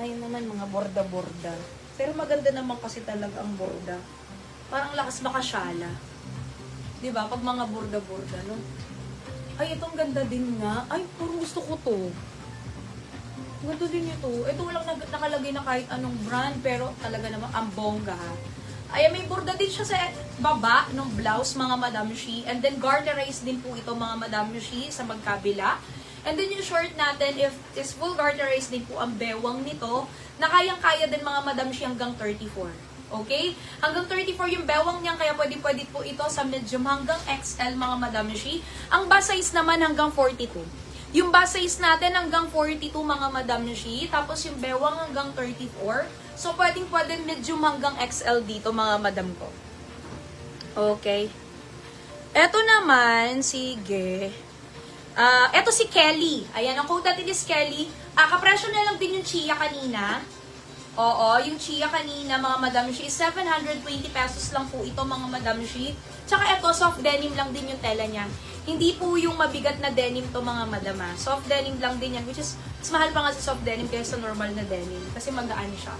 Ngayon naman mga borda-borda. Pero maganda naman kasi talaga ang borda. Parang lakas makasyala. 'Di ba? Pag mga borda-borda, no? Ay, itong ganda din nga. Ay, puro gusto ko to. Ganda din ito. Ito walang nakalagay na kahit anong brand, pero talaga naman ang bongga, ha. Ay, may borda din siya sa baba ng blouse, mga Madam Shi. And then garterized din po ito, mga Madam Shi, sa magkabila. And then yung short natin, if is full garterized din po ang bewang nito, na kayang-kaya din, mga Madam Shi, hanggang 34. Okay? Hanggang 34 yung bewang niyan, kaya pwede po ito sa medium hanggang XL, mga Madam Shi. Ang bust size naman hanggang 42. Yung bust size natin hanggang 42, mga Madam Shi. Tapos yung bewang hanggang 34. So, pwede medium hanggang XL dito, mga madam ko. Okay. Eto naman, sige. Eto si Kelly. Ayan, ang code natin is Kelly. Kapresyo na lang din yung Chia kanina. Oo, yung Chia kanina, mga madam Shi, 720 pesos lang po ito, mga madam Shi. Tsaka eto, soft denim lang din yung tela niya. Hindi po yung mabigat na denim to, mga madam, ha. Soft denim lang din yan, which is, mas mahal pa nga sa soft denim kaysa sa normal na denim. Kasi magaan siya.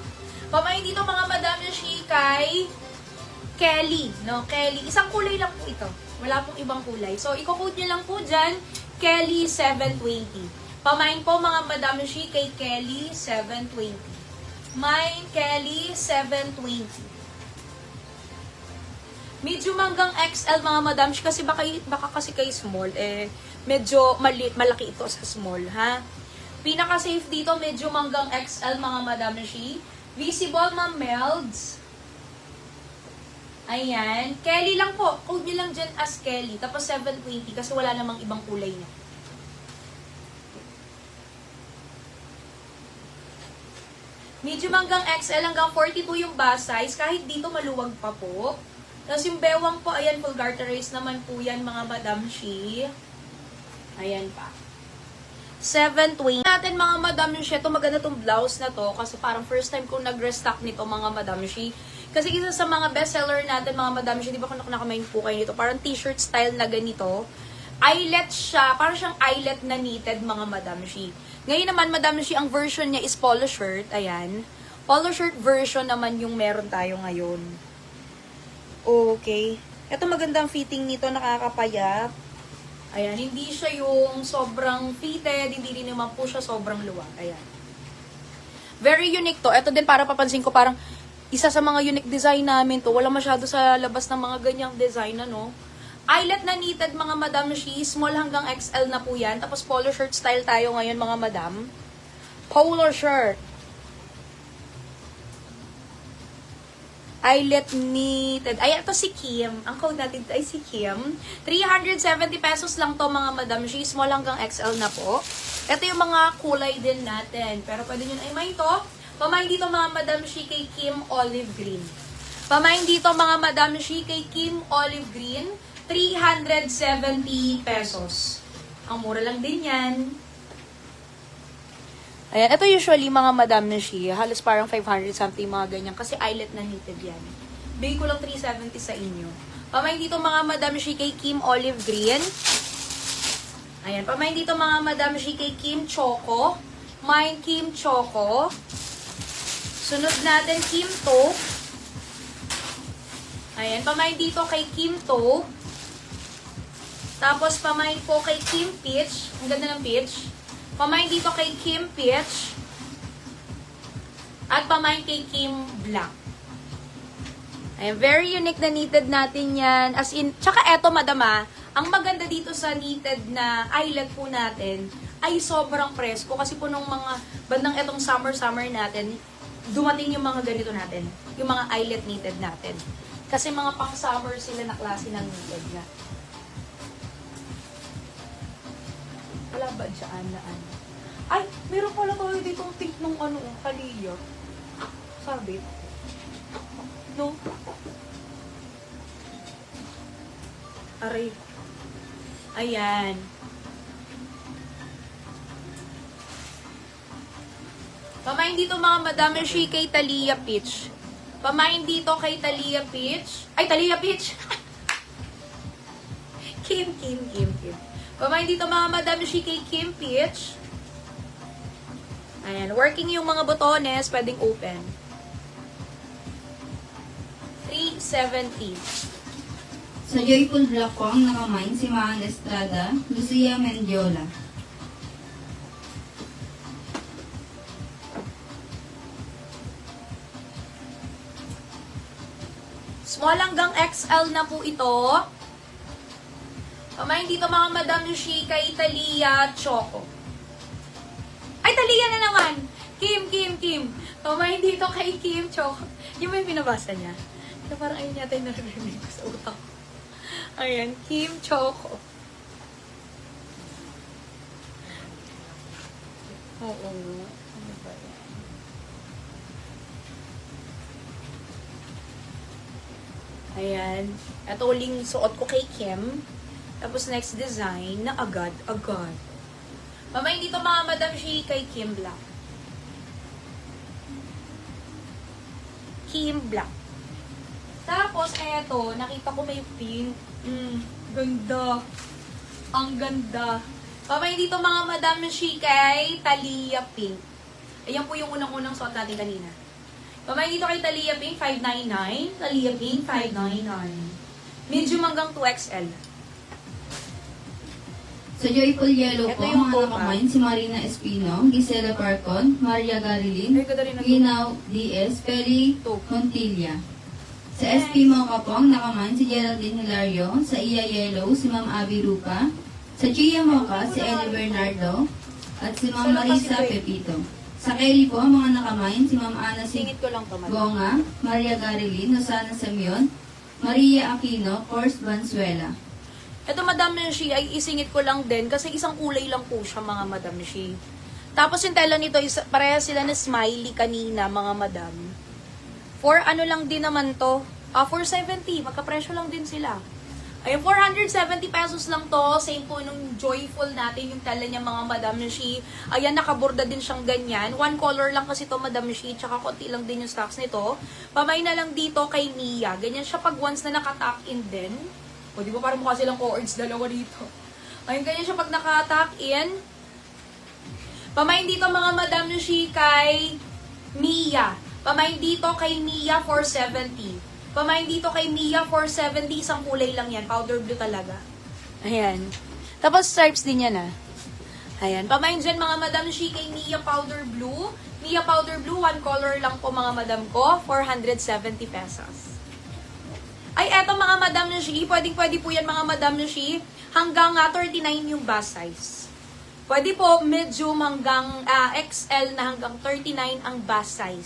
Pamain dito, mga madam Shi, kay Kelly. No, Kelly. Isang kulay lang po ito. Wala pong ibang kulay. So, i-code nyo lang po dyan, Kelly 720. Pamain po, mga madam Shi, kay Kelly 720. Mine, Kelly 720. Medium hanggang XL, mga madam Shi, kasi baka kasi kay small, medyo malaki ito sa small, ha? Pinaka-safe dito, medium hanggang XL, mga madam Shi. Visible, Ma'am Melds. Ayan. Kelly lang po. Code nyo lang dyan as Kelly. Tapos 720 kasi wala namang ibang kulay niya. Medium hanggang XL hanggang 42 yung bust size. Kahit dito maluwag pa po. Tapos yung bewang po, ayan, full garterized naman po yan, mga Madam Shi. Ayan pa. 720 natin, mga Madam Shi. Ito maganda tong blouse na to kasi parang first time kong nag-restock nito, mga Madam Shi. Kasi isa sa mga bestseller natin, mga Madam Shi, di ba kung nakamain po kayo nito, parang t-shirt style na ganito. Eyelet siya, parang siyang eyelet na knitted, mga Madam Shi. Ngayon naman, Madam Shi, ang version niya is polo shirt. Ayan. Polo shirt version naman yung meron tayo ngayon. Okay. Ito magandang fitting nito, nakakapayat. Ayan, hindi siya yung sobrang fitted, hindi rin naman po siya sobrang luwag. Ayan. Very unique to. Ito din para papansin ko, parang isa sa mga unique design namin to. Wala masyado sa labas ng mga ganyang design, ano. Eyelet na knitted, mga Madam Shi. Small hanggang XL na po yan. Tapos polo shirt style tayo ngayon, mga Madam. Polo shirt. Eyelet knitted. Ay, ito si Kim. Ang code natin ay si Kim. 370 pesos lang to, mga Madam Shi. Small hanggang XL na po. Ito yung mga kulay din natin. Pero pwede nyo na i-may to. Pamain dito, mga Madam Shi, kay Kim Olive Green. Pamain dito, mga Madam Shi, kay Kim Olive Green. 370 pesos. Ang mura lang din yan. Ayan, ito usually, mga Madam Shi, halos parang 500 something, mga ganyan. Kasi eyelet na knitted yan. Bigay ko lang 370 sa inyo. Pamain dito, mga Madam Shi, kay Kim Olive Green. Ayan, pamain dito, mga Madam Shi, kay Kim Choco. Mine, Kim Choco. Sunod natin, Kim Taupe. Ayan, pamain dito kay Kim Taupe. Tapos, pamain po kay Kim Peach. Ang ganda ng peach. Pamain dito kay Kim Peach. At pamain kay Kim Black. Ayan, very unique na knitted natin yan. As in, tsaka eto, madama, ang maganda dito sa knitted na eyelet po natin ay sobrang presko. Kasi po nung mga bandang etong summer natin, dumating yung mga ganito natin. Yung mga eyelet knitted natin. Kasi mga pang-summer sila na klase ng knitted na. Wala ba dyan na ano? Ay, meron pala tayo ditong pink nung ano, kaliyo. Sabit. No? Aray. Ayan. Pamain dito, mga Madam Shi, kay Talia Peach. Pamain dito kay Talia Peach. Ay, Talia Peach! Kim. Pamain dito mga Madam Shi kay Kim Peach. Ayan, working yung mga botones, pwedeng open. 370. Sa Joyful Black po ang nakamain si Maan Estrada, Lucia Mendiola. Small hanggang XL na po ito. Pamain dito mga Madam Shi kay Talia Choco. Ay, Talia na naman! Kim. Pamain dito kay Kim Choco. Yung may binabasa niya. Kaya parang ayun yata yung naririnig ko sa utak ko. Ayan, Kim Choco. Oo. Ano ba yan? Ayan. Ito uling suot ko kay Kim. Tapos next design na agad. Mamay dito mga Madam Shi kay Kim Black. Tapos eto, nakita ko may pink. Ganda. Ang ganda. Mamay dito mga Madam Shi kay Talia Pink. Ayan po yung unang-unang suot natin kanina. Mamay dito kay Talia Pink, 599. Talia Pink, 599. Medium hanggang 2XL. Sa Joyful Yellow Ito po yung ang mga copa. nakamain si Marina Espino, Gisela Parcon, Maria Garilin, Ay, ganda rin ang Ginaw Diaz, Peri Ito. Montilla. Sa SP Mocha po ang nakamain si Geraldine Hilario, sa Iya Yellow si Ma'am Abby Rupa, sa Chia Mocha si Ellie Bernardo, at si Ma'am Marisa Pepito. Sa Kelly po ang mga nakamain si Ma'am Ana Singit ko lang to, Madam. Gonga, Maria Garilin, Rosana Samion, Maria Aquino, Force Banzuela. Ito, Madam Shi, ay isingit ko lang din kasi isang kulay lang po siya, mga Madam Shi. Tapos yung tela nito, pareha sila na smiley kanina, mga Madam. For ano lang din naman to? 470. Magkapresyo lang din sila. Ayun, 470 pesos lang to. Same po nung Joyful natin, yung tela niya, mga Madam Shi. Ayan, nakaborda din siyang ganyan. One color lang kasi to, Madam Shi. Tsaka konti lang din yung stocks nito. Pamay na lang dito kay Mia. Ganyan siya pag once na naka-tuck in din. O, di ba parang mukha silang co-ords dalawa dito. Ayun, ganyan siya pag naka-tuck in. Pamain dito mga Madam Shi kay Mia. Pamain dito kay Mia 470. Pamain dito kay Mia 470. Isang kulay lang yan. Powder blue talaga. Ayan. Tapos stripes din yan ah. Ayan. Pamain dyan mga Madam Shi kay Mia powder blue. Mia powder blue, one color lang po mga Madam ko. 470 pesos. Ay, eto mga Madam Shi, pwede po yan mga Madam Shi, hanggang 39 yung bust size. Pwede po medium hanggang XL na hanggang 39 ang bust size.